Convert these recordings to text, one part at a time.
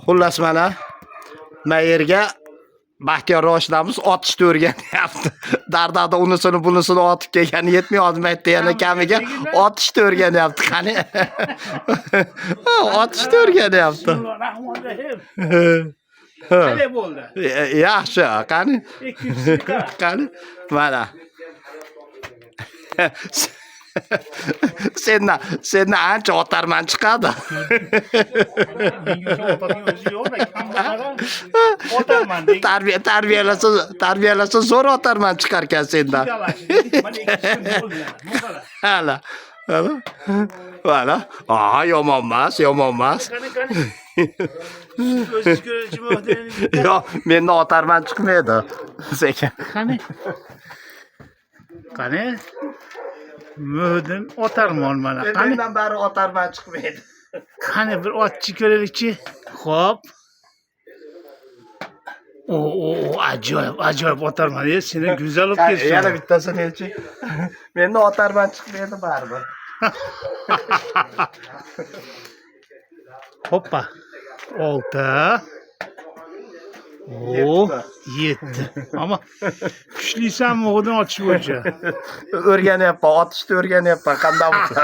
Xullas mana yerga Baxtiyor Roshinamiz otishni o'rganyapti. Dardada unisini bunisini otib kelgani yetmay olmaydi yana kamiga otishni o'rganyapti. Qani. Otishni o'rganyapti. Qanday bo'ldi? Yaxshi, qani. Qani. Mana. Sendan ancha otarman chiqadi. Tarbiyalasa zo'r otarman chiqar ekan sendan. Hala. Mana. Yomon emas. Yo'q, mendan otarman chiqmaydi. Sekin. Qani? Muhdim otarmon mana. Qani? Mendan bari otarman chiqmaydi. Qani bir otchi ko'raylikchi. Xo'p. Ajoyib otarman. Seni go'zal olib kelsin. Yana bittasini elchi. Mendan otarman chiqmaydi baribir. Hoppa. 6. 7. Ama kuchlisanmi o'g'lim otish bo'yicha? O'rganyapman, otishni o'rganyapman. Qanday bo'lardi?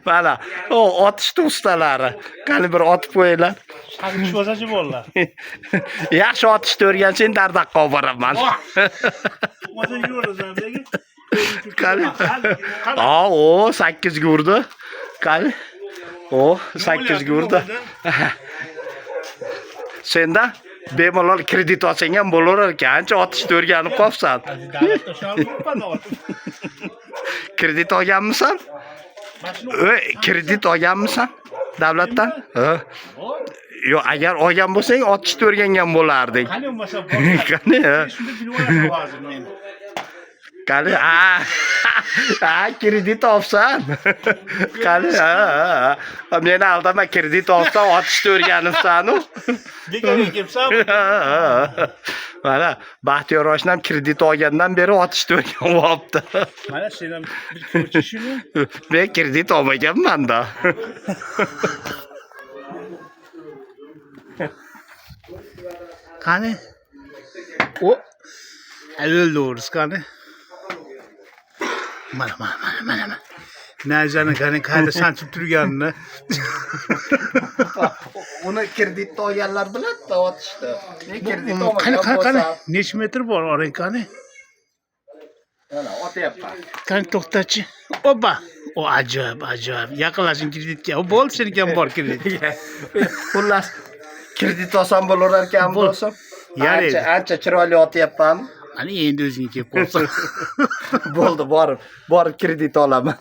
Mana, otishni ustalari. Qani bir otib qo'yinglar. Shag'ish bo'lsa-chi bolalar. Yaxshi otishni o'rgansang Dardaqqa olib boraman. O'zi yurasan lekin. Qani. 8 ga urdi. Qani. 8 ga urdi. Senda bemalol kredit olsang ham bo'laver ekan. Ancha otishni o'rganib qolsan. Kredit olganmisan? Kredit olganmisan? Davlatdan? Yo'q, agar olgan bo'lsang, otishni o'rgangan bo'larding. Qani bo'lmasa, qani? shunda bilib olasiz hozir men. Qani? Kredit olsan. Qani? Meni aldama, kredit olsan, otishni o'rganibsan-ku. Degan kelibsan. Mana Baxtiyor Roshinam kredit olgandan beri otishni o'rganibdi. Mana sen ham bir ko'rchi shuni. Men kredit olmaganman-da. Qani? O'ldirsiz qani? Mana. Najani qani qayda sanchib turganini. Uni kreditni olganlar biladi otishni. Men kredit olmagan Qani? Necha metr bor orang qani? Mana otyapman. Qani to'xtachi. Oba. Ajoyib. Yaqinlashing kreditga. Bo'ldi seniki ham bor kredit. Xullas kredit olsam bo'lar ekan bo'lsam. Ancha chiroyli otyapman. Qani endi o'zing kelib qolsa. Bo'ldi, borib kredit olaman.